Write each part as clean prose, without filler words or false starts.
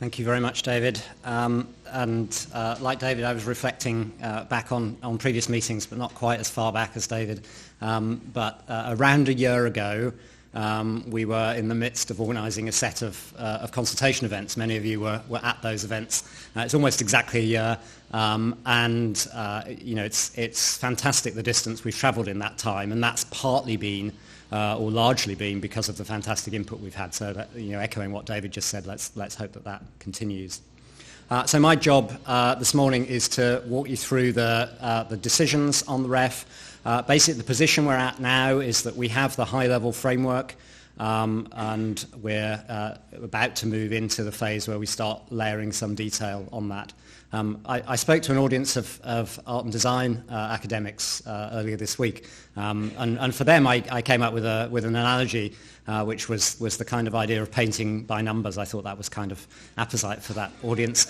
Thank you very much, David. Like David, I was reflecting back on previous meetings, but not quite as far back as David. Around a year ago, we were in the midst of organising a set of consultation events. Many of you were at those events. It's almost exactly a year, it's fantastic the distance we've travelled in that time, and that's partly been or largely been because of the fantastic input we've had. So that, echoing what David just said, let's hope that continues. So my job this morning is to walk you through the decisions on the REF. Basically, the position we're at now is that we have the high-level framework, and we're about to move into the phase where we start layering some detail on that. I spoke to an audience of art and design academics earlier this week, and for them I came up with an analogy which was the kind of idea of painting by numbers. I thought that was kind of apposite for that audience.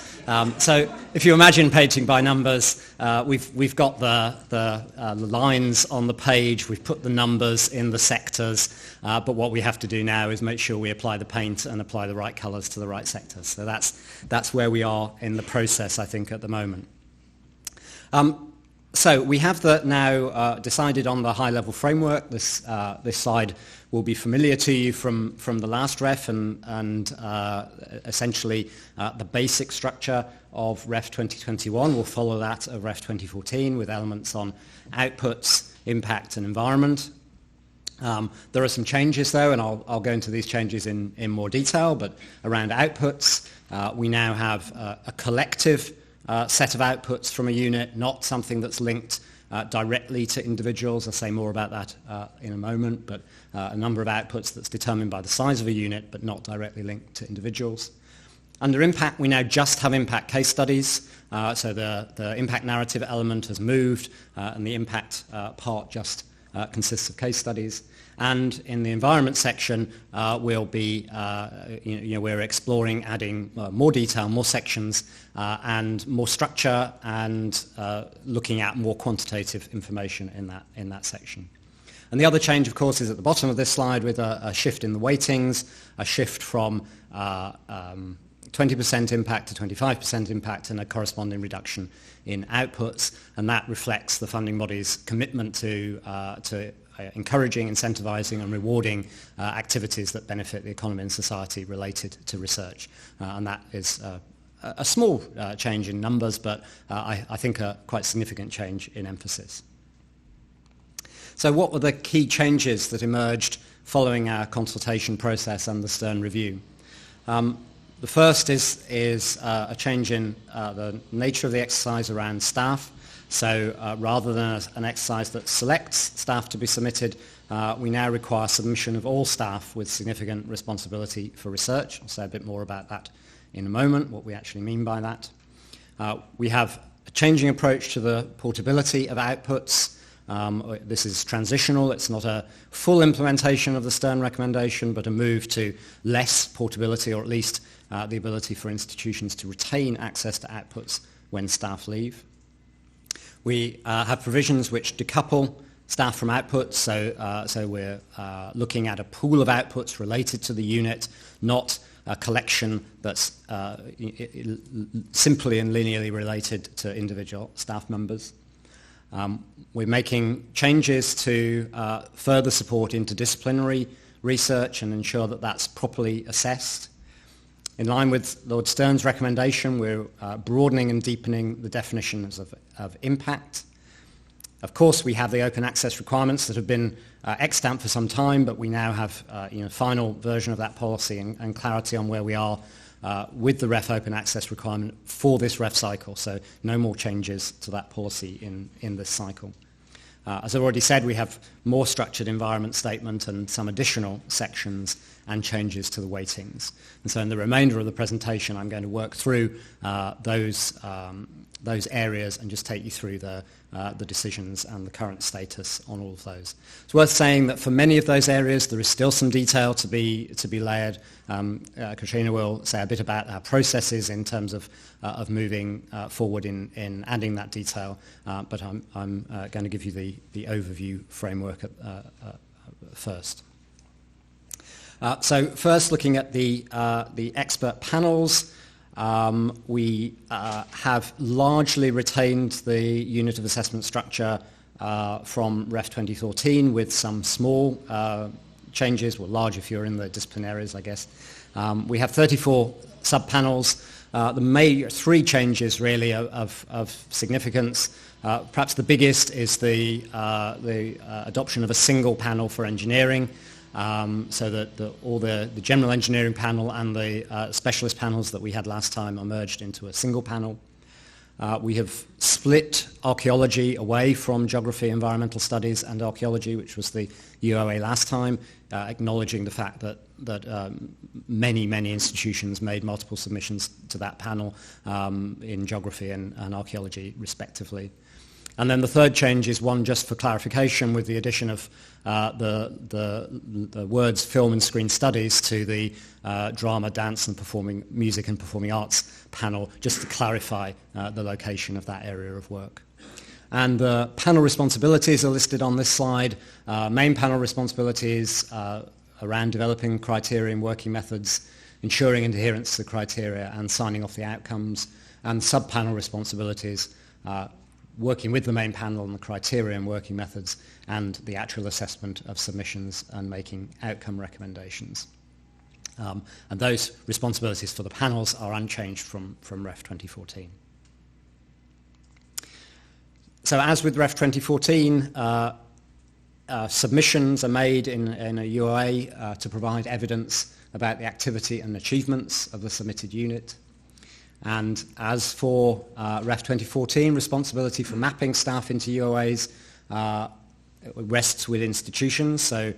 So if you imagine painting by numbers, we've got the lines on the page, we've put the numbers in the sectors, but what we have to do now is make sure we apply the paint and apply the right colours to the right sectors. So that's where we are in the process, I think, at the moment. So we have now decided on the high-level framework. This slide will be familiar to you from the last REF, and essentially the basic structure of REF 2021 will follow that of REF 2014 with elements on outputs, impact and environment. There are some changes though, and I'll go into these changes in more detail, but around outputs, we now have a collective set of outputs from a unit, not something that's linked directly to individuals. I'll say more about that in a moment, but a number of outputs that's determined by the size of a unit, but not directly linked to individuals. Under impact, we now just have impact case studies, so the impact narrative element has moved, and the impact part just consists of case studies. And in the environment section, we'll be, we're exploring adding more detail, more sections, and more structure, and looking at more quantitative information in that section. And the other change, of course, is at the bottom of this slide with a shift in the weightings, a shift from 20% impact to 25% impact, and a corresponding reduction in outputs, and that reflects the funding body's commitment to encouraging, incentivising and rewarding activities that benefit the economy and society related to research. And that is a small change in numbers, but I think a quite significant change in emphasis. So what were the key changes that emerged following our consultation process and the Stern review? The first is a change in the nature of the exercise around staff. So rather than an exercise that selects staff to be submitted, we now require submission of all staff with significant responsibility for research. I'll say a bit more about that in a moment, what we actually mean by that. We have a changing approach to the portability of outputs. This is transitional. It's not a full implementation of the Stern recommendation, but a move to less portability, or at least the ability for institutions to retain access to outputs when staff leave. We have provisions which decouple staff from outputs, so we're looking at a pool of outputs related to the unit, not a collection that's simply and linearly related to individual staff members. We're making changes to further support interdisciplinary research and ensure that that's properly assessed. In line with Lord Stern's recommendation, we're broadening and deepening the definitions of impact. Of course, we have the open access requirements that have been extant for some time, but we now have final version of that policy and clarity on where we are with the REF open access requirement for this REF cycle, so no more changes to that policy in this cycle. As I've already said, we have more structured environment statement and some additional sections and changes to the weightings. And so in the remainder of the presentation, I'm going to work through those areas and just take you through the decisions and the current status on all of those. It's worth saying that for many of those areas, there is still some detail to be layered. Katrina will say a bit about our processes in terms of moving forward in adding that detail, but I'm going to give you the overview framework first. So first, looking at the expert panels, We have largely retained the unit of assessment structure from REF 2014 with some small changes, well, large if you're in the disciplinaries, I guess. We have 34 sub-panels. The three changes really of significance. Perhaps the biggest is the adoption of a single panel for engineering, so that all the general engineering panel and the specialist panels that we had last time are merged into a single panel. We have split archaeology away from geography, environmental studies and archaeology, which was the UOA last time, acknowledging the fact that many institutions made multiple submissions to that panel in geography and archaeology respectively. And then the third change is one just for clarification, with the addition of the words film and screen studies to the drama, dance and music and performing arts panel, just to clarify the location of that area of work. And the panel responsibilities are listed on this slide. Main panel responsibilities around developing criteria and working methods, ensuring adherence to the criteria and signing off the outcomes, and sub-panel responsibilities working with the main panel on the criteria and working methods and the actual assessment of submissions and making outcome recommendations. And those responsibilities for the panels are unchanged from REF 2014. So as with REF 2014, submissions are made in a UOA to provide evidence about the activity and achievements of the submitted unit. And as for REF 2014, responsibility for mapping staff into UOAs rests with institutions. So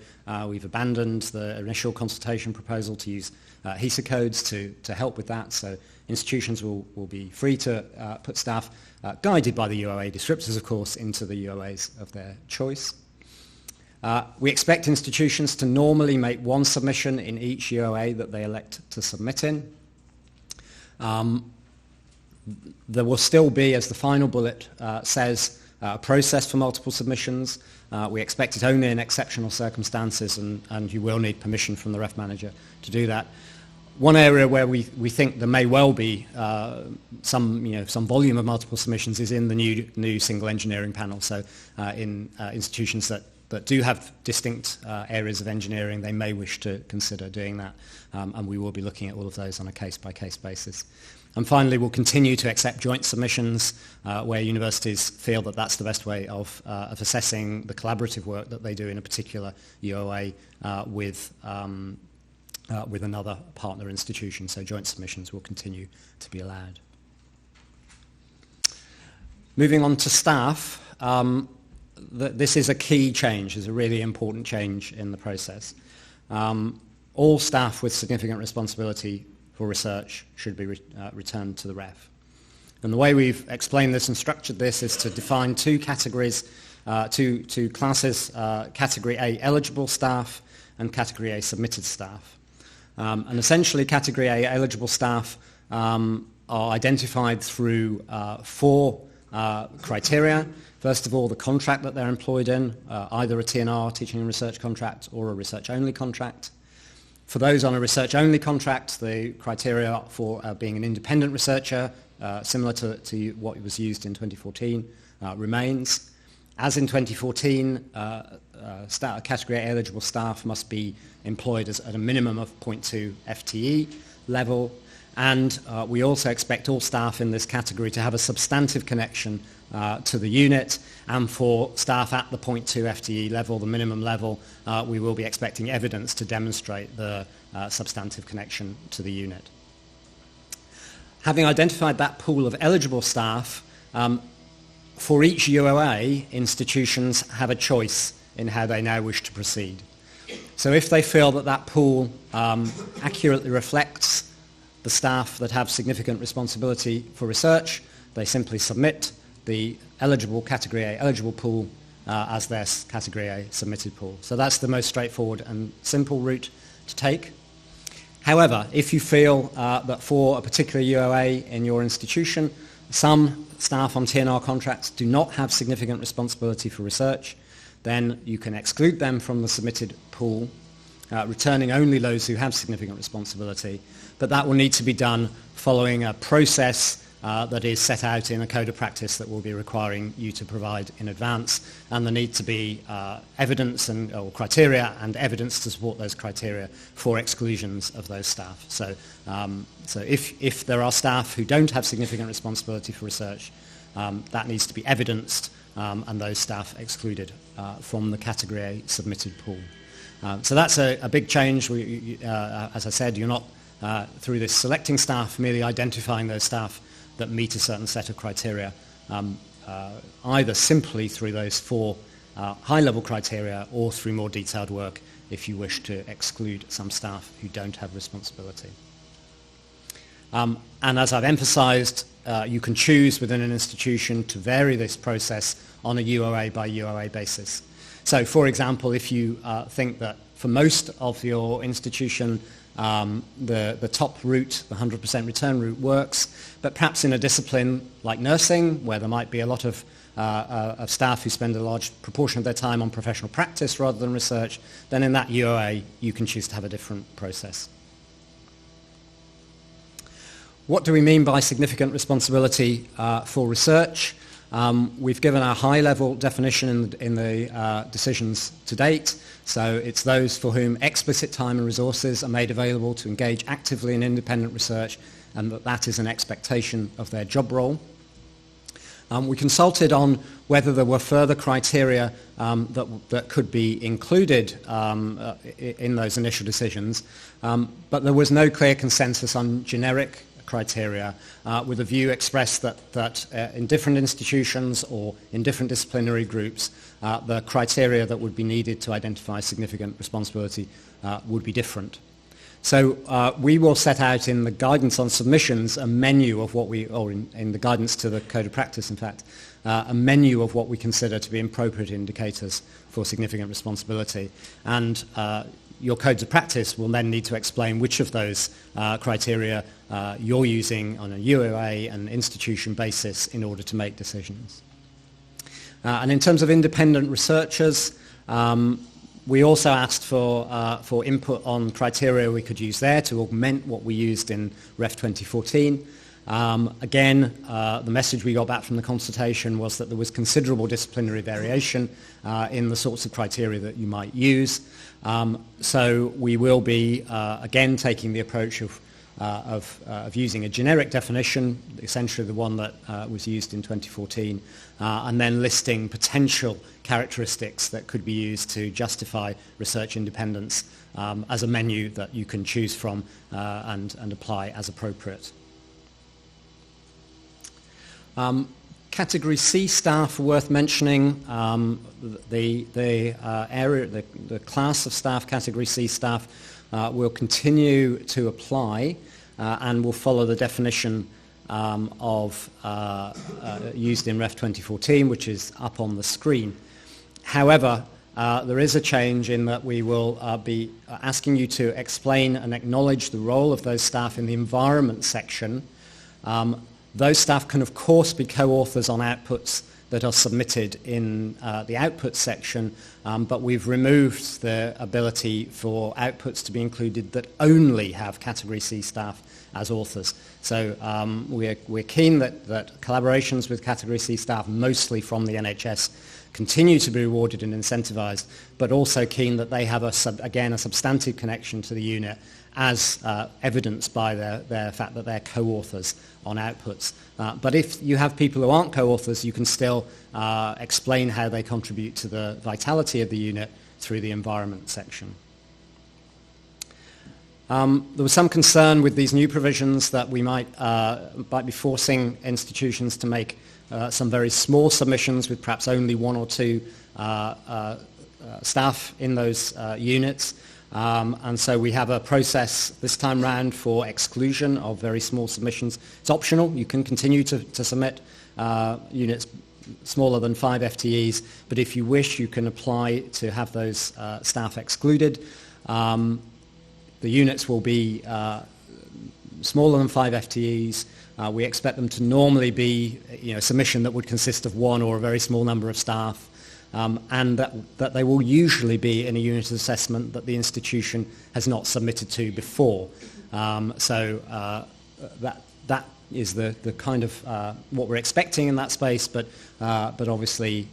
we've abandoned the initial consultation proposal to use HESA codes to help with that. So institutions will be free to put staff, guided by the UOA descriptors, of course, into the UOAs of their choice. We expect institutions to normally make one submission in each UOA that they elect to submit in. There will still be, as the final bullet says, a process for multiple submissions. We expect it only in exceptional circumstances, and you will need permission from the REF manager to do that. One area where we think there may well be some volume of multiple submissions is in the new single engineering panel. So in institutions that do have distinct areas of engineering, they may wish to consider doing that, and we will be looking at all of those on a case-by-case basis. And finally, we'll continue to accept joint submissions where universities feel that that's the best way of assessing the collaborative work that they do in a particular UOA with another partner institution. So joint submissions will continue to be allowed. Moving on to staff, this is a key change, is a really important change in the process. All staff with significant responsibility for research should be returned to the REF. And the way we've explained this and structured this is to define two categories, two classes, Category A eligible staff and Category A submitted staff. And essentially Category A eligible staff are identified through four criteria. First of all, the contract that they're employed in, either a TNR, teaching and research contract, or a research-only contract. For those on a research-only contract, the criteria for being an independent researcher, similar to what was used in 2014, remains. As in 2014, Category A eligible staff must be employed at a minimum of 0.2 FTE level, and we also expect all staff in this category to have a substantive connection to the unit, and for staff at the 0.2 FTE level, the minimum level, we will be expecting evidence to demonstrate the substantive connection to the unit. Having identified that pool of eligible staff, for each UOA, institutions have a choice in how they now wish to proceed. So if they feel that that pool accurately reflects the staff that have significant responsibility for research, they simply submit the eligible Category A eligible pool as their Category A submitted pool. So that's the most straightforward and simple route to take. However, if you feel that for a particular UOA in your institution, some staff on TNR contracts do not have significant responsibility for research, then you can exclude them from the submitted pool returning only those who have significant responsibility, but that will need to be done following a process that is set out in a code of practice that we'll be requiring you to provide in advance, and there need to be evidence or criteria and evidence to support those criteria for exclusions of those staff. So, if there are staff who don't have significant responsibility for research, that needs to be evidenced and those staff excluded from the Category A submitted pool. So that's a big change. As I said, you're not, through this selecting staff, merely identifying those staff that meet a certain set of criteria, either simply through those 4 high-level criteria or through more detailed work if you wish to exclude some staff who don't have responsibility. And as I've emphasized, you can choose within an institution to vary this process on a UOA by UOA basis. So, for example, if you think that for most of your institution the top route, the 100% return route, works, but perhaps in a discipline like nursing, where there might be a lot of staff who spend a large proportion of their time on professional practice rather than research, then in that UOA you can choose to have a different process. What do we mean by significant responsibility for research? We've given a high-level definition in the decisions to date. So it's those for whom explicit time and resources are made available to engage actively in independent research, and that is an expectation of their job role. We consulted on whether there were further criteria that could be included in those initial decisions, but there was no clear consensus on generic criteria, with a view expressed that in different institutions or in different disciplinary groups, the criteria that would be needed to identify significant responsibility would be different. So we will set out in the guidance on submissions a menu of what in the guidance to the Code of Practice, in fact, a menu of what we consider to be appropriate indicators for significant responsibility. And your codes of practice will then need to explain which of those criteria you're using on a UOA and institution basis in order to make decisions. And in terms of independent researchers, we also asked for input on criteria we could use there to augment what we used in Ref 2014. Again, the message we got back from the consultation was that there was considerable disciplinary variation in the sorts of criteria that you might use. So we will be, again, taking the approach of using a generic definition, essentially the one that was used in 2014, and then listing potential characteristics that could be used to justify research independence as a menu that you can choose from and apply as appropriate. Category C staff are worth mentioning. The class of staff, Category C staff, will continue to apply and will follow the definition used in Ref 2014, which is up on the screen. However, there is a change in that we will be asking you to explain and acknowledge the role of those staff in the environment section. Those staff can, of course, be co-authors on outputs that are submitted in the output section, but we've removed the ability for outputs to be included that only have Category C staff as authors. So we're keen that collaborations with Category C staff, mostly from the NHS, continue to be rewarded and incentivised, but also keen that they have, a substantive connection to the unit, as evidenced by their fact that they're co-authors on outputs. But if you have people who aren't co-authors, you can still explain how they contribute to the vitality of the unit through the environment section. There was some concern with these new provisions that we might be forcing institutions to make some very small submissions with perhaps only 1 or 2 staff in those units. And so we have a process this time round for exclusion of very small submissions. It's optional. You can continue to submit units smaller than 5 FTEs, but if you wish, you can apply to have those staff excluded. The units will be smaller than 5 FTEs. We expect them to normally be a submission that would consist of 1 or a very small number of staff. and that they will usually be in a unit of assessment that the institution has not submitted to before. That is the kind of what we're expecting in that space, but obviously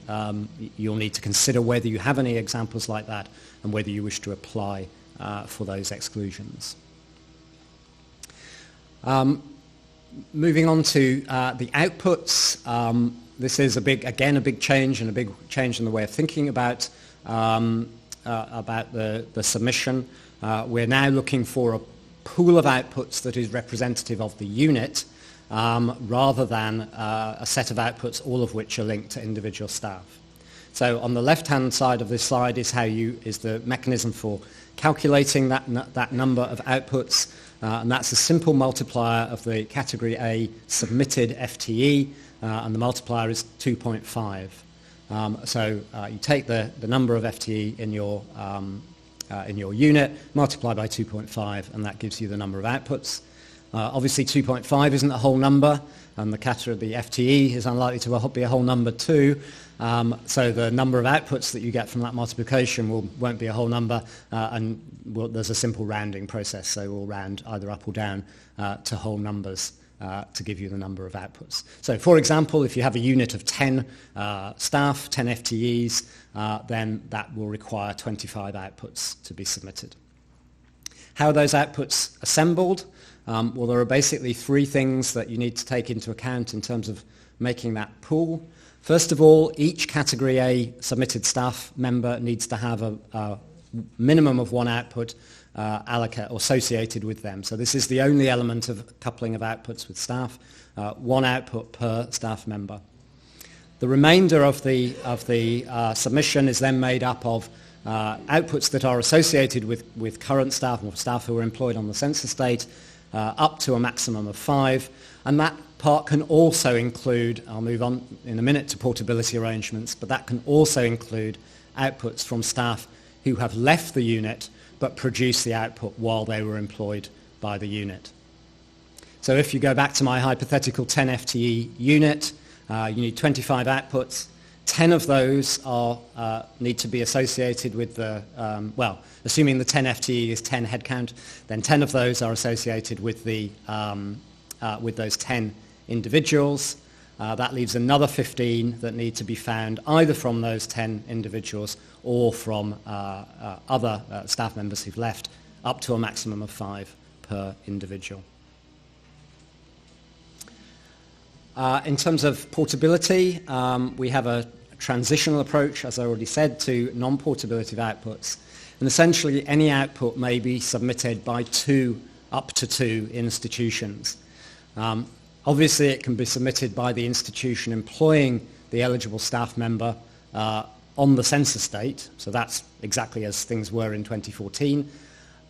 you'll need to consider whether you have any examples like that and whether you wish to apply for those exclusions. Moving on to the outputs, this is a big change, and a big change in the way of thinking about the submission. We're now looking for a pool of outputs that is representative of the unit, rather than a set of outputs, all of which are linked to individual staff. So on the left-hand side of this slide is the mechanism for calculating that number of outputs, and that's a simple multiplier of the category A submitted FTE, and the multiplier is 2.5. So you take the number of FTE in your unit, multiply by 2.5, and that gives you the number of outputs. Obviously 2.5 isn't a whole number, and the FTE is unlikely to be a whole number too. So the number of outputs that you get from that multiplication won't be a whole number, and there's a simple rounding process, so we'll round either up or down to whole numbers to give you the number of outputs. So for example, if you have a unit of 10 staff, 10 FTEs, then that will require 25 outputs to be submitted. How are those outputs assembled? Well, there are basically three things that you need to take into account in terms of making that pool. First of all, each Category A submitted staff member needs to have a minimum of one output associated with them. So this is the only element of coupling of outputs with staff, one output per staff member. The remainder of the submission is then made up of outputs that are associated with current staff or staff who are employed on the census date, up to a maximum of 5, and that part can also include, I'll move on in a minute to portability arrangements, but that can also include outputs from staff who have left the unit but produce the output while they were employed by the unit. So if you go back to my hypothetical 10 FTE unit, you need 25 outputs. 10 of those need to be associated with assuming the 10 FTE is 10 headcount, then 10 of those are associated with with those 10 individuals. That leaves another 15 that need to be found either from those 10 individuals or from other staff members who've left, up to a maximum of 5 per individual. In terms of portability, we have a transitional approach, as I already said, to non-portability of outputs. And essentially, any output may be submitted by up to two institutions. Obviously, it can be submitted by the institution employing the eligible staff member on the census date, so that's exactly as things were in 2014.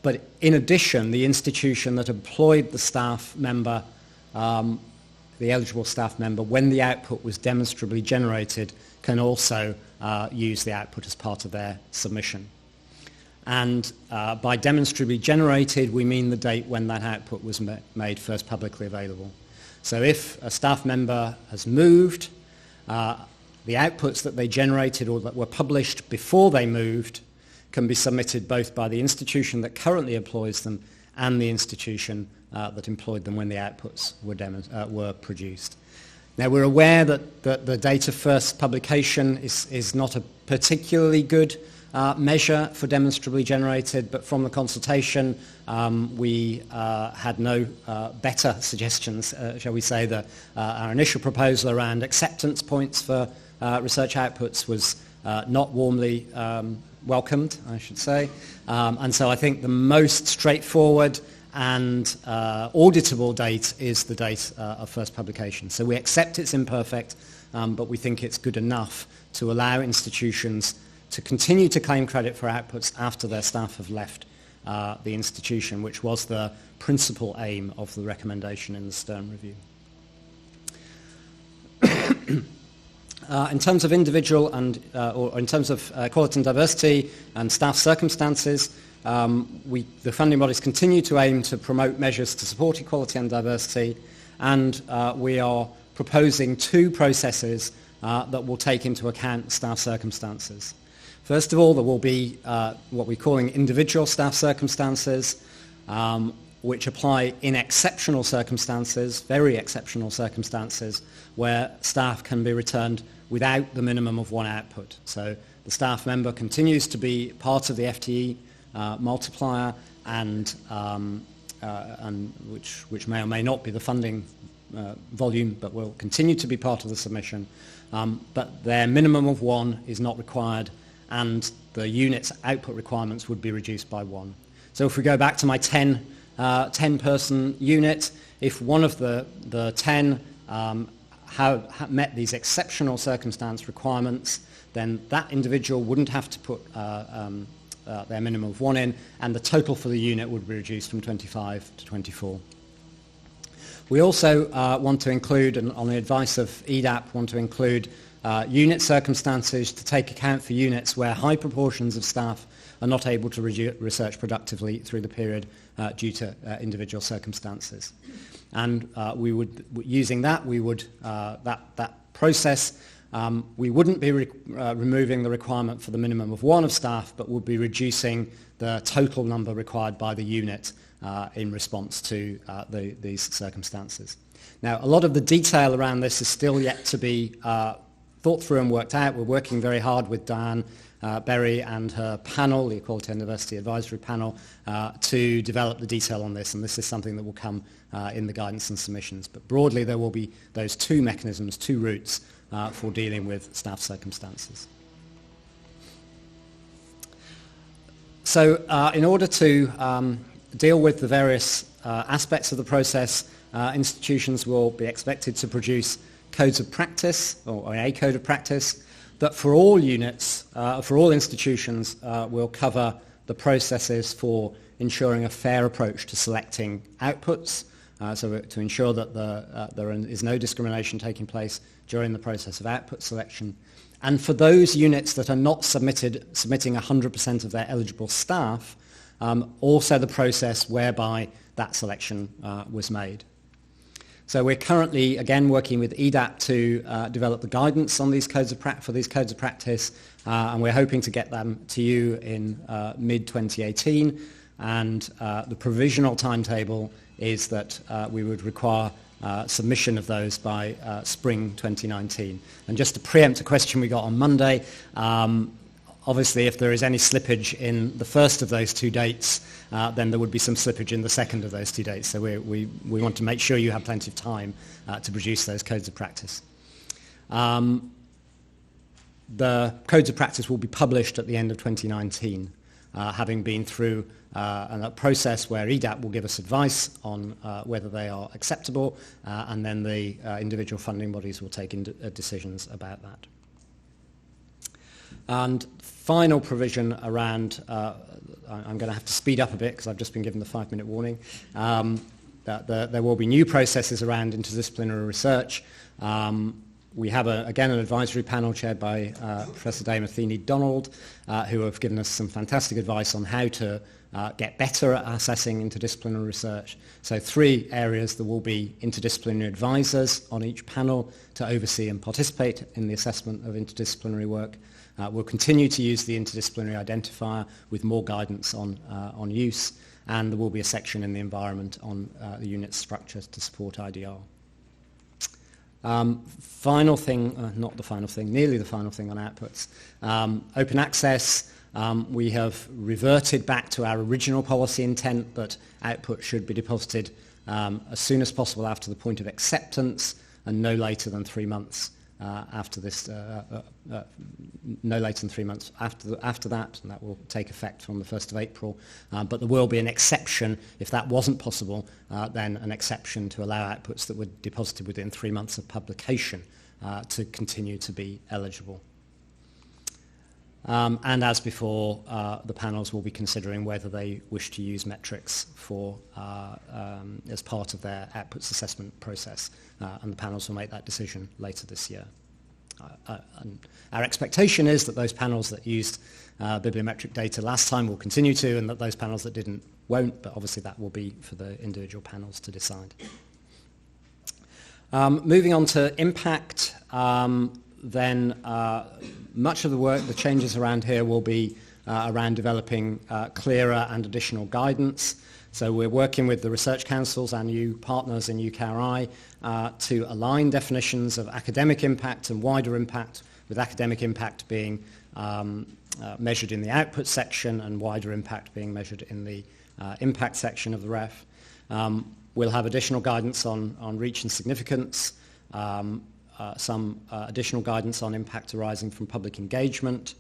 But in addition, the institution that employed the staff member, the eligible staff member, when the output was demonstrably generated, can also use the output as part of their submission. And by demonstrably generated, we mean the date when that output was made first publicly available. So if a staff member has moved, the outputs that they generated or that were published before they moved can be submitted both by the institution that currently employs them and the institution that employed them when the outputs were produced. Now, we're aware that the date of first publication is not a particularly good measure for demonstrably generated, but from the consultation, we had no better suggestions, shall we say. Our initial proposal around acceptance points for research outputs was not warmly welcomed, I should say. And so I think the most straightforward and auditable date is the date of first publication. So we accept it's imperfect, but we think it's good enough to allow institutions to continue to claim credit for outputs after their staff have left the institution, which was the principal aim of the recommendation in the Stern Review. In terms of individual or in terms of equality and diversity and staff circumstances, the funding bodies continue to aim to promote measures to support equality and diversity, and we are proposing two processes that will take into account staff circumstances. First of all, there will be what we're calling individual staff circumstances, which apply in exceptional circumstances, very exceptional circumstances, where staff can be returned without the minimum of one output. So the staff member continues to be part of the FTE multiplier, and which may or may not be the funding volume, but will continue to be part of the submission. But their minimum of one is not required, and the unit's output requirements would be reduced by one. So if we go back to my 10-person unit, if one of the 10 have met these exceptional circumstance requirements, then that individual wouldn't have to put their minimum of one in, and the total for the unit would be reduced from 25 to 24. We also want to include, and on the advice of EDAP, want to include unit circumstances to take account for units where high proportions of staff are not able to research productively through the period due to individual circumstances. And we would, using that, we would that process, we wouldn't be removing the requirement for the minimum of one of staff, but would be reducing the total number required by the unit in response to these circumstances. Now, a lot of the detail around this is still yet to be thought through and worked out. We're working very hard with Diane Berry and her panel, the Equality and Diversity Advisory Panel, to develop the detail on this, and this is something that will come in the guidance and submissions. But broadly, there will be those two mechanisms, two routes for dealing with staff circumstances. So in order to deal with the various aspects of the process, institutions will be expected to produce codes of practice, or a code of practice, that for all units, for all institutions, will cover the processes for ensuring a fair approach to selecting outputs, so to ensure that there is no discrimination taking place during the process of output selection. And for those units that are not submitting 100% of their eligible staff, also the process whereby that selection was made. So we're currently, again, working with EDAP to develop the guidance on these codes of for these codes of practice, and we're hoping to get them to you in mid-2018. And the provisional timetable is that we would require submission of those by spring 2019. And just to preempt a question we got on Monday, obviously if there is any slippage in the first of those two dates, then there would be some slippage in the second of those two dates. So we want to make sure you have plenty of time to produce those codes of practice. The codes of practice will be published at the end of 2019, having been through a process where EDAP will give us advice on whether they are acceptable, and then the individual funding bodies will take decisions about that. And final provision around, I'm going to have to speed up a bit because I've just been given the 5-minute warning, that there will be new processes around interdisciplinary research. We have, again, an advisory panel chaired by Professor Dame Athene Donald, who have given us some fantastic advice on how to get better at assessing interdisciplinary research. So 3 areas: there will be interdisciplinary advisors on each panel to oversee and participate in the assessment of interdisciplinary work. We'll continue to use the interdisciplinary identifier with more guidance on use, and there will be a section in the environment on the unit structure to support IDR. Final thing, not the final thing, nearly the final thing on outputs. Open access, we have reverted back to our original policy intent that output should be deposited as soon as possible after the point of acceptance and no later than 3 months after this, no later than 3 months after that, and that will take effect from the 1st of April. But there will be an exception, if that wasn't possible, then an exception to allow outputs that were deposited within 3 months of publication to continue to be eligible. And as before, the panels will be considering whether they wish to use metrics for as part of their outputs assessment process, and the panels will make that decision later this year. And our expectation is that those panels that used bibliometric data last time will continue to, and that those panels that didn't won't, but obviously that will be for the individual panels to decide. Moving on to impact. then much of the work, the changes around here will be around developing clearer and additional guidance. So we're working with the research councils and new partners in UKRI to align definitions of academic impact and wider impact, with academic impact being measured in the output section and wider impact being measured in the impact section of the REF. We'll have additional guidance on reach and significance, some additional guidance on impact arising from public engagement.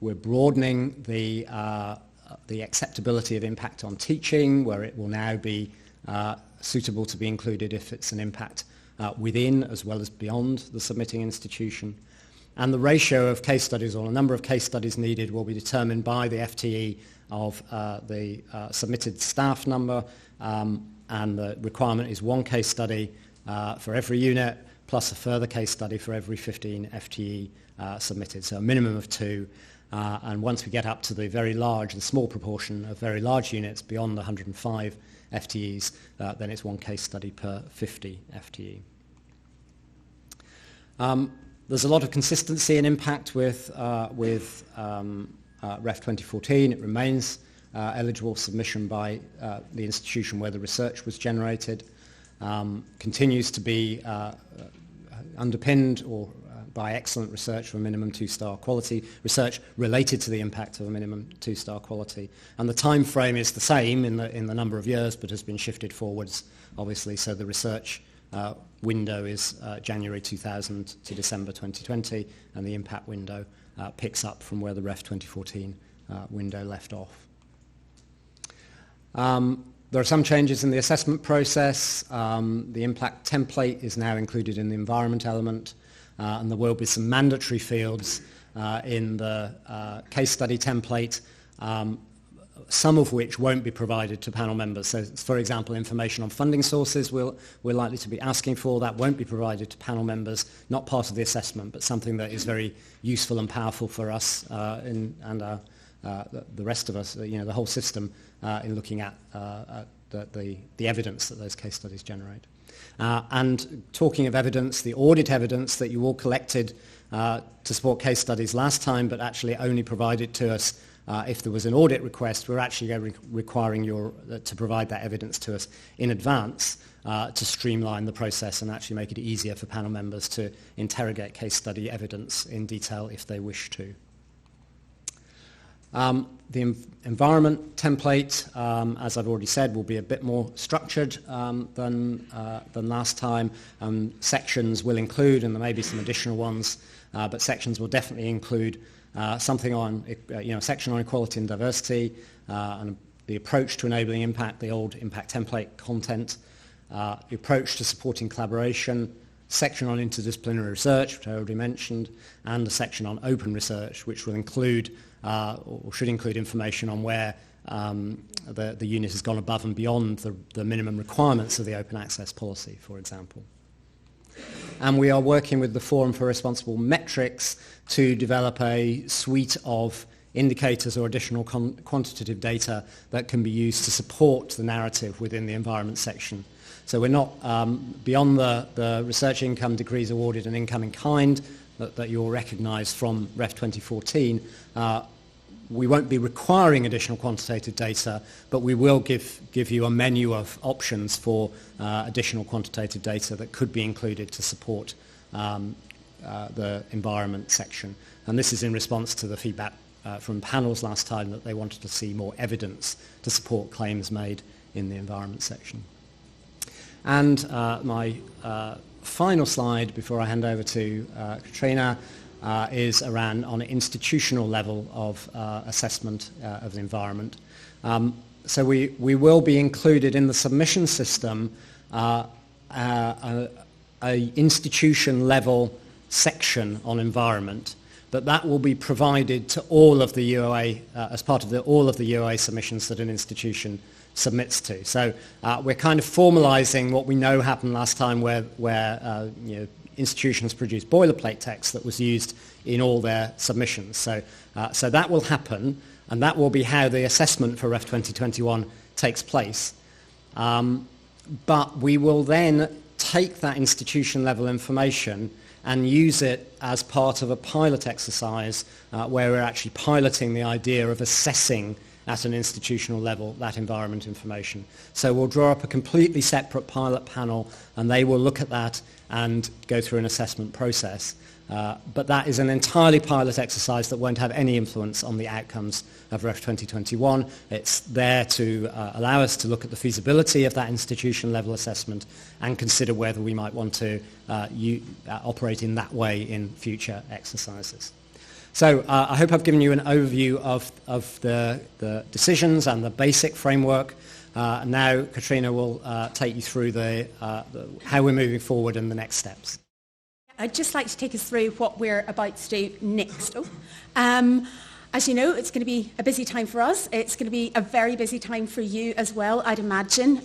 We're broadening the acceptability of impact on teaching, where it will now be suitable to be included if it's an impact within as well as beyond the submitting institution. And the ratio of case studies, or a number of case studies needed, will be determined by the FTE of the submitted staff number, and the requirement is one case study for every unit, plus a further case study for every 15 FTE submitted, so a minimum of 2. And once we get up to the very large and small proportion of very large units beyond the 105 FTEs, then it's one case study per 50 FTE. There's a lot of consistency in impact with REF 2014. It remains eligible submission by the institution where the research was generated, continues to be underpinned by excellent research for minimum 2-star quality, research related to the impact of a minimum 2-star quality. And the time frame is the same in the number of years, but has been shifted forwards, obviously, so the research window is January 2000 to December 2020, and the impact window picks up from where the REF 2014 window left off. There are some changes in the assessment process. The impact template is now included in the environment element, and there will be some mandatory fields in the case study template, some of which won't be provided to panel members. So, for example, information on funding sources we're likely to be asking for. That won't be provided to panel members, not part of the assessment, but something that is very useful and powerful for us and the rest of us, the whole system, in looking at the evidence that those case studies generate. And talking of evidence, the audit evidence that you all collected to support case studies last time, but actually only provided to us if there was an audit request, we're actually requiring to provide that evidence to us in advance to streamline the process and actually make it easier for panel members to interrogate case study evidence in detail if they wish to. The environment template, as I've already said, will be a bit more structured than last time. Sections will include, and there may be some additional ones, but sections will definitely include something on, a section on equality and diversity, and the approach to enabling impact, the old impact template content, the approach to supporting collaboration, section on interdisciplinary research, which I already mentioned, and a section on open research, which will include, or should include, information on where the unit has gone above and beyond the minimum requirements of the open access policy, for example. And we are working with the Forum for Responsible Metrics to develop a suite of indicators or additional quantitative data that can be used to support the narrative within the environment section. So we're not, beyond the research income, degrees awarded and income in kind that you'll recognise from REF 2014, we won't be requiring additional quantitative data, but we will give you a menu of options for additional quantitative data that could be included to support the environment section. And this is in response to the feedback from panels last time that they wanted to see more evidence to support claims made in the environment section. And my final slide before I hand over to Katrina is around on an institutional level of assessment of the environment. So we will be included in the submission system a institution level section on environment, but that will be provided to all of the UOA as part of all of the UOA submissions that an institution submits to. So we're kind of formalising what we know happened last time, where institutions produced boilerplate text that was used in all their submissions. So that will happen, and that will be how the assessment for REF 2021 takes place. But we will then take that institution level information and use it as part of a pilot exercise where we're actually piloting the idea of assessing at an institutional level that environment information. So we'll draw up a completely separate pilot panel and they will look at that and go through an assessment process. But that is an entirely pilot exercise that won't have any influence on the outcomes of REF 2021. It's there to allow us to look at the feasibility of that institution level assessment and consider whether we might want to operate in that way in future exercises. So I hope I've given you an overview of the decisions and the basic framework. Now Katrina will take you through how we're moving forward and the next steps. I'd just like to take us through what we're about to do next. As you know, it's going to be a busy time for us. It's going to be a very busy time for you as well, I'd imagine.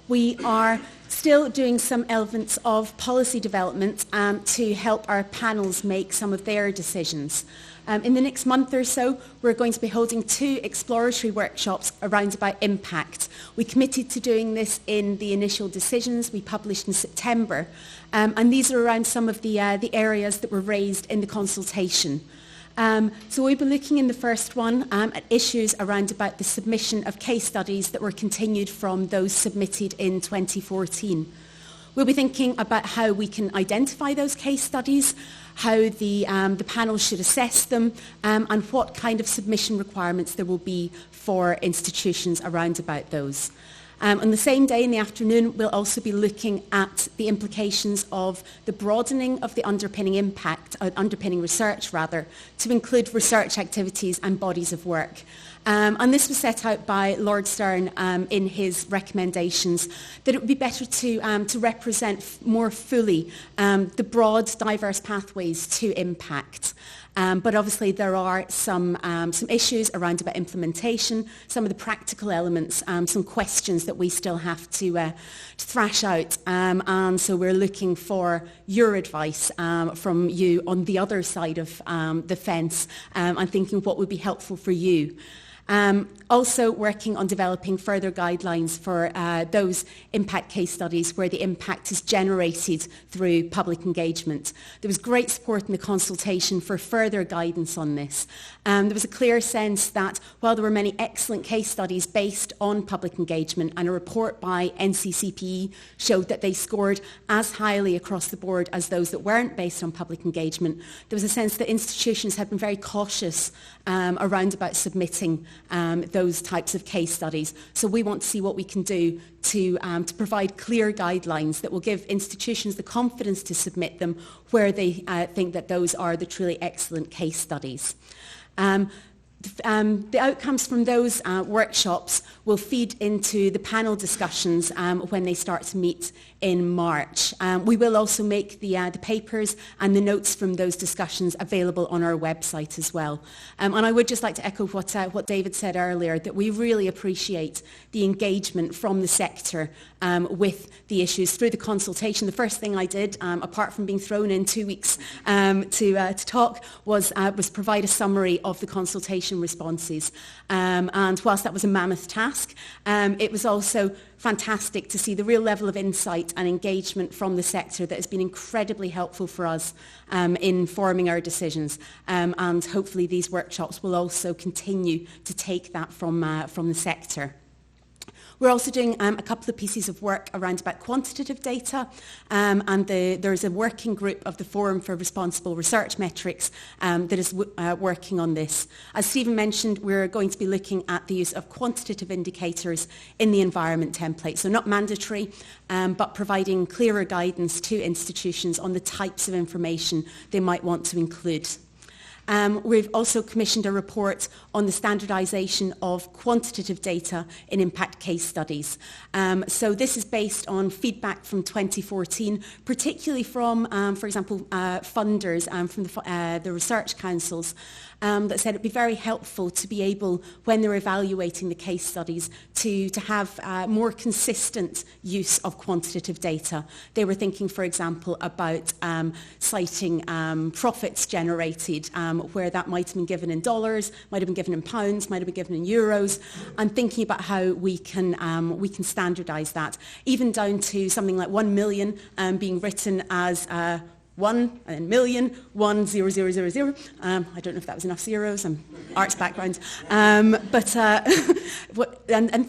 We are still doing some elements of policy development to help our panels make some of their decisions. In the next month or so, we're going to be holding 2 exploratory workshops around about impact. We committed to doing this in the initial decisions we published in September, and these are around some of the areas that were raised in the consultation. So we'll be looking in the first one at issues around about the submission of case studies that were continued from those submitted in 2014. We'll be thinking about how we can identify those case studies, how the panel should assess them, and what kind of submission requirements there will be for institutions around about those. On the same day in the afternoon, we'll also be looking at the implications of the broadening of the underpinning research to include research activities and bodies of work. And this was set out by Lord Stern in his recommendations, that it would be better to represent more fully the broad, diverse pathways to impact. But obviously there are some issues around about implementation, some of the practical elements, some questions that we still have to thrash out. And so we're looking for your advice from you on the other side of the fence and thinking what would be helpful for you. Also working on developing further guidelines for those impact case studies where the impact is generated through public engagement. There was great support in the consultation for further guidance on this. There was a clear sense that while there were many excellent case studies based on public engagement, and a report by NCCPE showed that they scored as highly across the board as those that weren't based on public engagement, there was a sense that institutions had been very cautious around about submitting those types of case studies. So we want to see what we can do to provide clear guidelines that will give institutions the confidence to submit them where they think that those are the truly excellent case studies. The outcomes from those workshops will feed into the panel discussions when they start to meet in March. We will also make the papers and the notes from those discussions available on our website as well. And I would just like to echo what David said earlier, that we really appreciate the engagement from the sector with the issues through the consultation. The first thing I did, apart from being thrown in 2 weeks to talk, was provide a summary of the consultation responses. And whilst that was a mammoth task, it was also fantastic to see the real level of insight and engagement from the sector that has been incredibly helpful for us in forming our decisions. And hopefully these workshops will also continue to take that from the sector. We're also doing a couple of pieces of work around about quantitative data, and there's a working group of the Forum for Responsible Research Metrics that is working on this. As Stephen mentioned, we're going to be looking at the use of quantitative indicators in the environment template, so not mandatory, but providing clearer guidance to institutions on the types of information they might want to include. We've also commissioned a report on the standardization of quantitative data in impact case studies. So this is based on feedback from 2014, particularly from, for example, funders from the research councils, that said it'd be very helpful to be able, when they're evaluating the case studies, to have more consistent use of quantitative data. They were thinking, for example, about citing profits generated, where that might have been given in dollars, might have been given in pounds, might have been given in euros, and thinking about how we can standardise that, even down to something like 1 million being written as 1 and then million, 1, 0, 0, 0, 0. I don't know if that was enough zeros. I'm arts background. And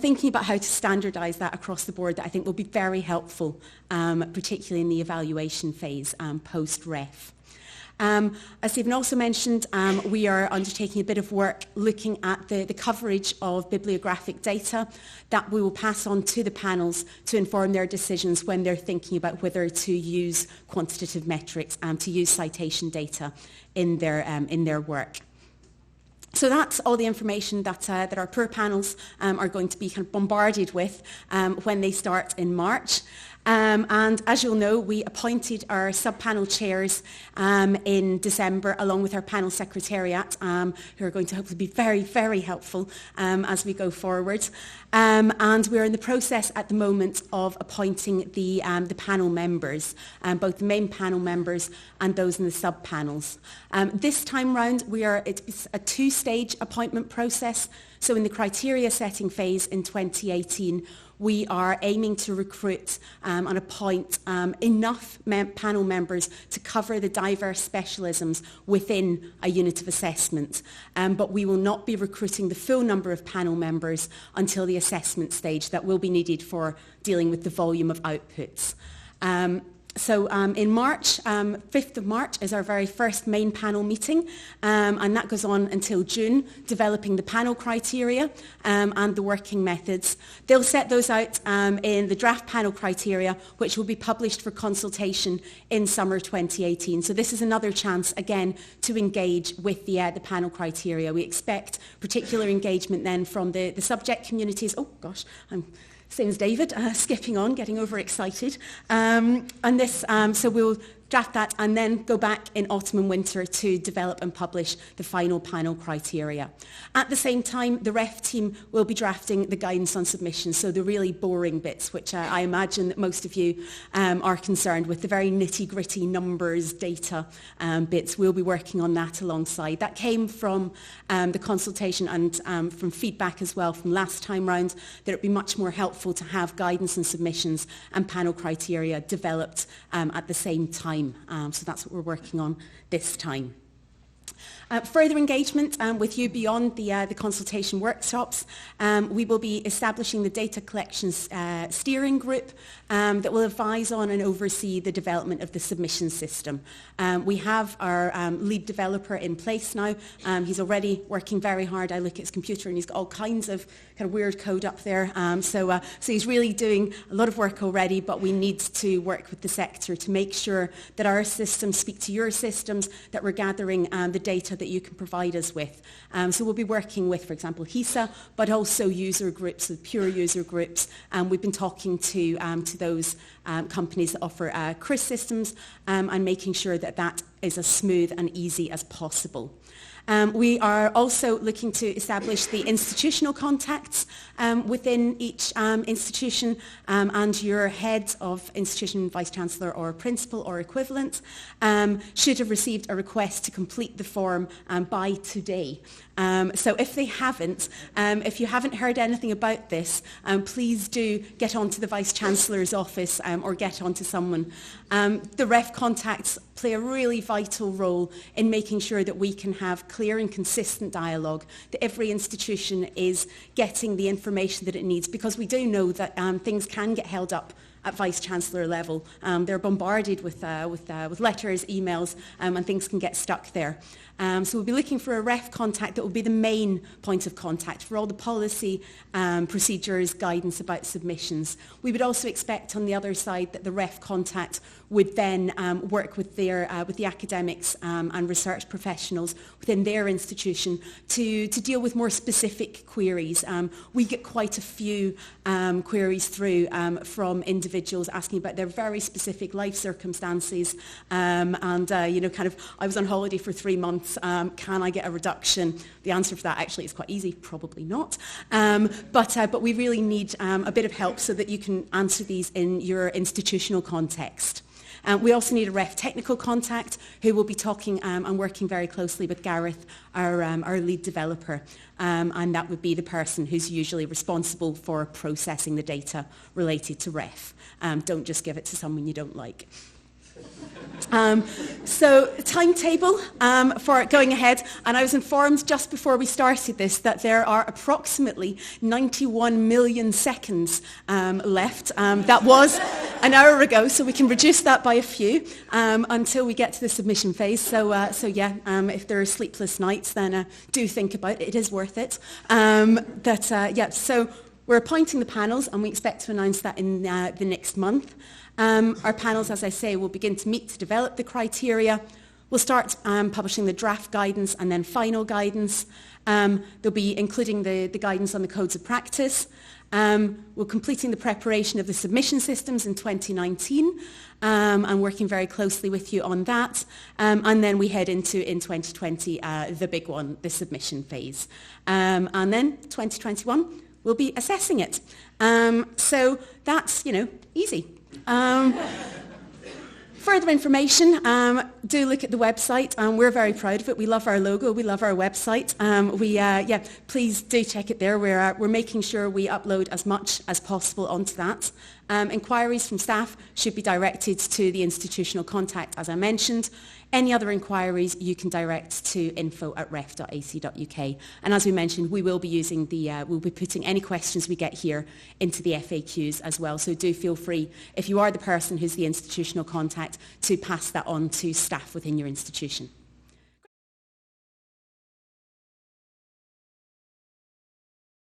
thinking about how to standardize that across the board, that I think will be very helpful, particularly in the evaluation phase post-ref. As Stephen also mentioned, we are undertaking a bit of work looking at the coverage of bibliographic data that we will pass on to the panels to inform their decisions when they're thinking about whether to use quantitative metrics and to use citation data in their work. So that's all the information that our poor panels are going to be kind of bombarded with when they start in March. And as you'll know, we appointed our sub-panel chairs in December, along with our panel secretariat, who are going to hopefully be very, very helpful as we go forward. And we're in the process at the moment of appointing the panel members, both the main panel members and those in the sub-panels. This time round, it's a two-stage appointment process. So in the criteria setting phase in 2018, we are aiming to recruit and appoint enough panel members to cover the diverse specialisms within a unit of assessment. But we will not be recruiting the full number of panel members until the assessment stage that will be needed for dealing with the volume of outputs. So in March, 5th of March is our very first main panel meeting, and that goes on until June, developing the panel criteria and the working methods. They'll set those out in the draft panel criteria, which will be published for consultation in summer 2018. So this is another chance, again, to engage with the panel criteria. We expect particular engagement then from the subject communities. Oh, gosh, same as David, skipping on, getting overexcited. So we'll draft that and then go back in autumn and winter to develop and publish the final panel criteria. At the same time, the REF team will be drafting the guidance on submissions, so the really boring bits, which I imagine that most of you are concerned with, the very nitty-gritty numbers, data bits. We'll be working on that alongside. That came from the consultation and from feedback as well from last time round, that it would be much more helpful to have guidance and submissions and panel criteria developed at the same time. So that's what we're working on this time. Further engagement with you beyond the consultation workshops. We will be establishing the data collections steering group that will advise on and oversee the development of the submission system. We have our lead developer in place now. He's already working very hard. I look at his computer and he's got all kinds of kind of weird code up there. So he's really doing a lot of work already, but we need to work with the sector to make sure that our systems speak to your systems, that we're gathering the data that you can provide us with. So we'll be working with, for example, HISA, but also user groups, pure user groups. We've been talking to those companies that offer CRIS systems and making sure that that is as smooth and easy as possible. We are also looking to establish the institutional contacts within each institution, and your head of institution, vice-chancellor or principal or equivalent should have received a request to complete the form by today. So if they haven't, if you haven't heard anything about this, please do get onto the Vice-Chancellor's office or get onto someone. The REF contacts play a really vital role in making sure that we can have clear and consistent dialogue, that every institution is getting the information that it needs, because we do know that things can get held up at Vice-Chancellor level. They're bombarded with letters, emails, and things can get stuck there. So we'll be looking for a REF contact that will be the main point of contact for all the policy procedures, guidance about submissions. We would also expect on the other side that the REF contact would then work with the academics and research professionals within their institution to deal with more specific queries. We get quite a few queries through from individuals asking about their very specific life circumstances, and I was on holiday for 3 months. Can I get a reduction? The answer for that actually is quite easy, probably not. But we really need a bit of help so that you can answer these in your institutional context. We also need a REF technical contact who will be talking and working very closely with Gareth, our lead developer, and that would be the person who's usually responsible for processing the data related to REF. Don't just give it to someone you don't like. So timetable for going ahead, and I was informed just before we started this that there are approximately 91 million seconds left. That was an hour ago, so we can reduce that by a few until we get to the submission phase. So if there are sleepless nights, then do think about it. It is worth it. So we're appointing the panels, and we expect to announce that in the next month. Our panels, as I say, will begin to meet to develop the criteria. We'll start publishing the draft guidance and then final guidance. They'll be including the guidance on the codes of practice. We're completing the preparation of the submission systems in 2019 and working very closely with you on that. And then we head into, in 2020, the big one, the submission phase. And then 2021, we'll be assessing it. So that's, easy. Further information, do look at the website. We're very proud of it. We love our logo. We love our website. Please do check it there. We're making sure we upload as much as possible onto that. Inquiries from staff should be directed to the institutional contact, as I mentioned. Any other inquiries you can direct to info@ref.ac.uk. And as we mentioned, we will be using we'll be putting any questions we get here into the FAQs as well. So do feel free, if you are the person who's the institutional contact, to pass that on to staff within your institution.